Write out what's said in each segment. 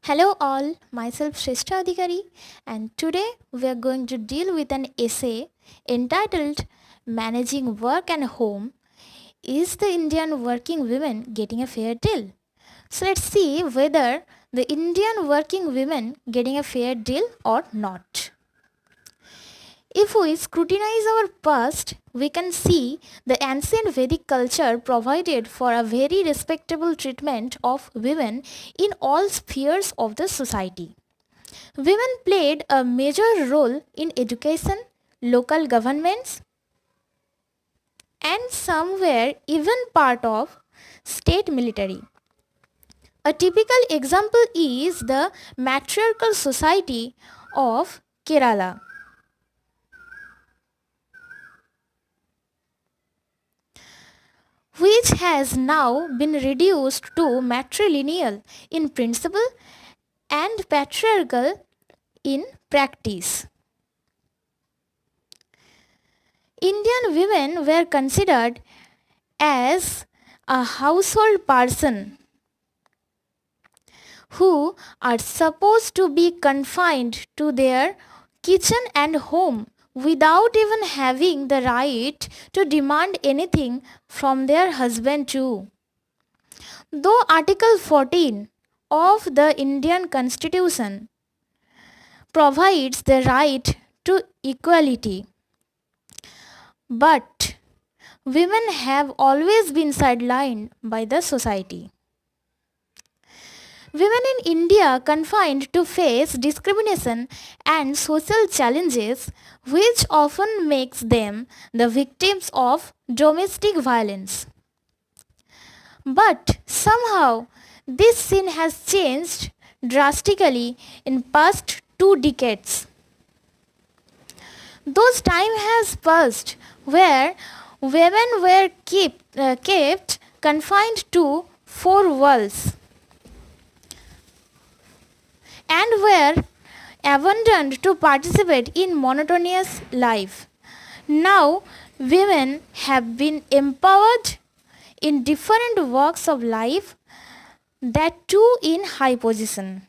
Hello all, myself Shrestha, and today we are going to deal with an essay entitled Managing Work and Home. Is the Indian working women getting a fair deal? So let's see whether the Indian working women getting a fair deal or not. If we scrutinize our past, we can see the ancient Vedic culture provided for a very respectable treatment of women in all spheres of the society. Women played a major role in education, local governments, and some were even part of state military. A typical example is the matriarchal society of Kerala, which has now been reduced to matrilineal in principle and patriarchal in practice. Indian women were considered as a household person who are supposed to be confined to their kitchen and home without even having the right to demand anything from their husband too. Though Article 14 of the Indian Constitution provides the right to equality, but women have always been sidelined by the society. Women in India confined to face discrimination and social challenges which often makes them the victims of domestic violence. But somehow this scene has changed drastically in past 2 decades. Those time has passed where women were kept confined to four walls and were abandoned to participate in monotonous life. Now, women have been empowered in different walks of life, that too in high position.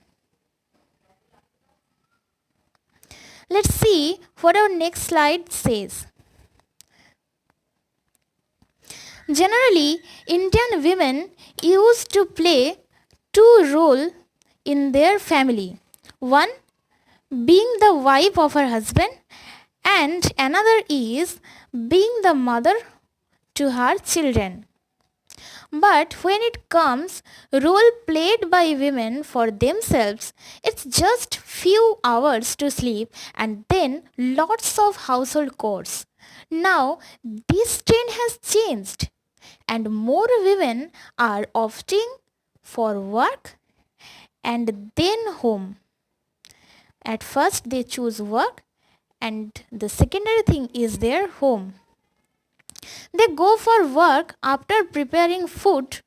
Let's see what our next slide says. Generally, Indian women used to play two roles in their family. One being the wife of her husband, and another is being the mother to her children. But when it comes role played by women for themselves, it's just few hours to sleep and then lots of household chores. Now this trend has changed and more women are opting for work and then home. At first they choose work and the secondary thing is their home. They go for work after preparing food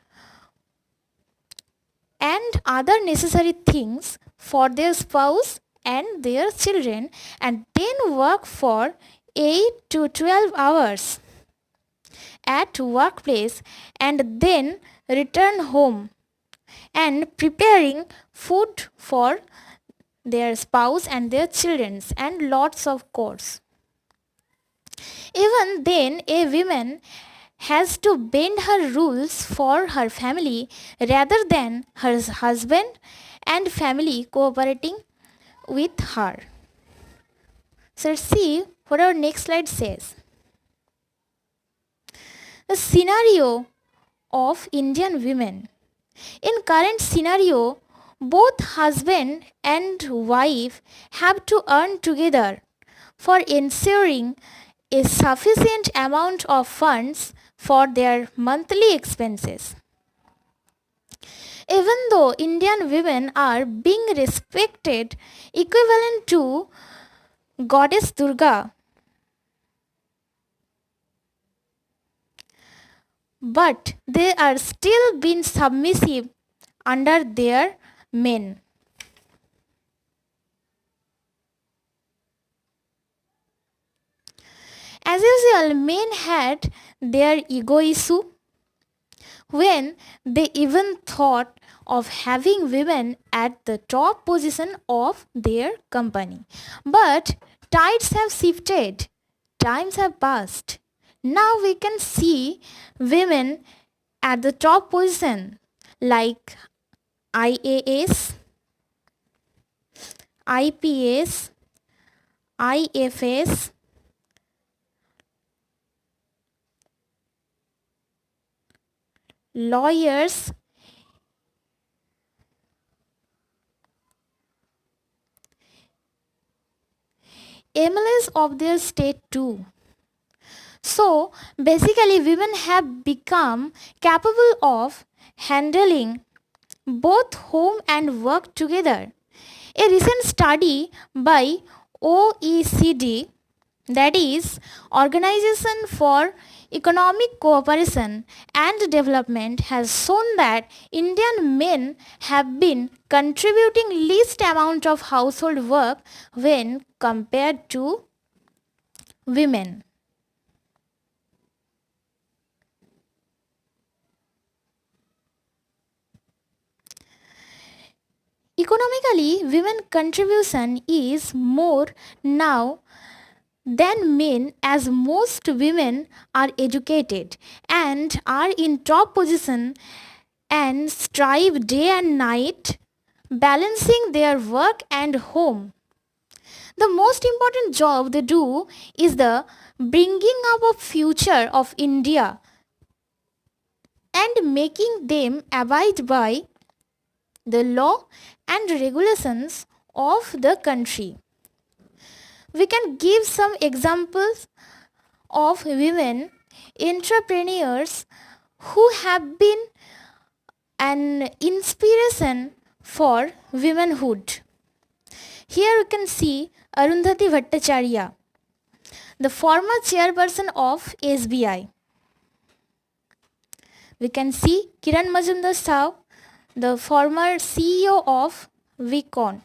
and other necessary things for their spouse and their children and then work for 8 to 12 hours at workplace and then return home and preparing food for their spouse and their children and lots of chores. Even then, a woman has to bend her rules for her family rather than her husband and family cooperating with her. So let's see what our next slide says. The scenario of Indian women. In current scenario, both husband and wife have to earn together for ensuring a sufficient amount of funds for their monthly expenses. Even though Indian women are being respected equivalent to goddess Durga, but they are still being submissive under their men. As usual, men had their ego issue when they even thought of having women at the top position of their company. But tides have shifted, times have passed. Now we can see women at the top position like IAS, IPS, IFS, lawyers, MLAs of their state too. So basically women have become capable of handling both home and work together. A recent study by OECD, that is Organization for Economic Cooperation and Development, has shown that Indian men have been contributing least amount of household work when compared to women. Economically, women contribution is more now than men, as most women are educated and are in top position and strive day and night balancing their work and home. The most important job they do is the bringing up of future of India and making them abide by the law and regulations of the country. We can give some examples of women entrepreneurs who have been an inspiration for womanhood. Here you can see Arundhati Bhattacharya, the former chairperson of SBI. We can see Kiran Majumdar Sahu, the former CEO of Biocon.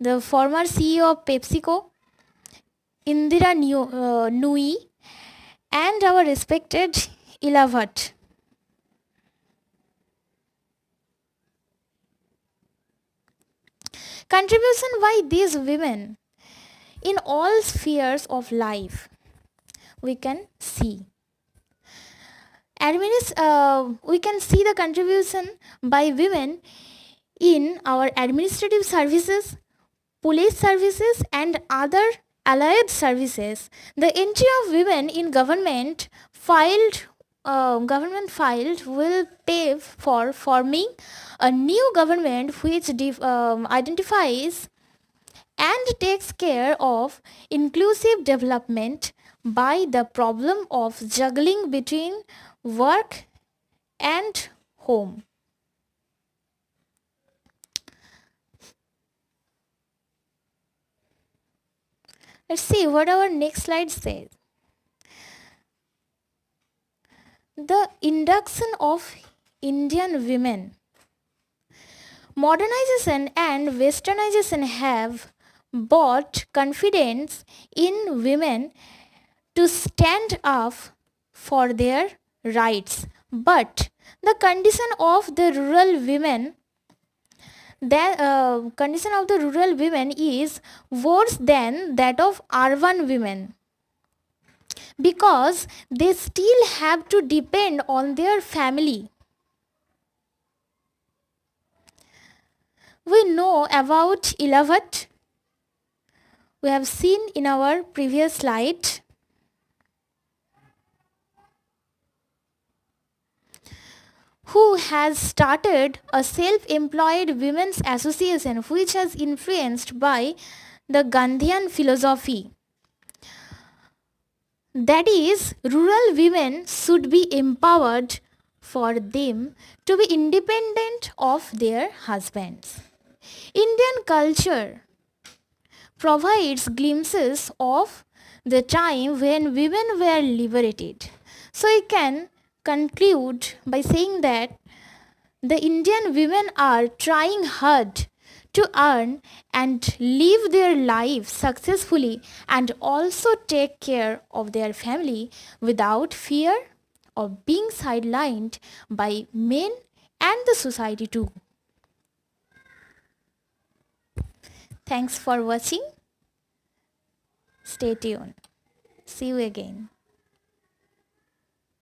The former CEO of PepsiCo, Indira Nui, and our respected Ila Bhatt. Contribution by these women in all spheres of life we can see. We can see the contribution by women in our administrative services, police services, and other allied services. The entry of women in government filed will pave for forming a new government which identifies and takes care of inclusive development by the problem of juggling between work and home. Let's see what our next slide says. The induction of Indian women. Modernization and westernization have brought confidence in women to stand up for their rights. But the condition of the rural women is worse than that of urban women, because they still have to depend on their family. We know about Ila Bhatt. We have seen in our previous slide. Who has started a self-employed women's association which has influenced by the Gandhian philosophy. That is, rural women should be empowered for them to be independent of their husbands. Indian culture provides glimpses of the time when women were liberated. So we can conclude by saying that the Indian women are trying hard to earn and live their lives successfully and also take care of their family without fear of being sidelined by men and the society too. Thanks for watching. Stay tuned. See you again.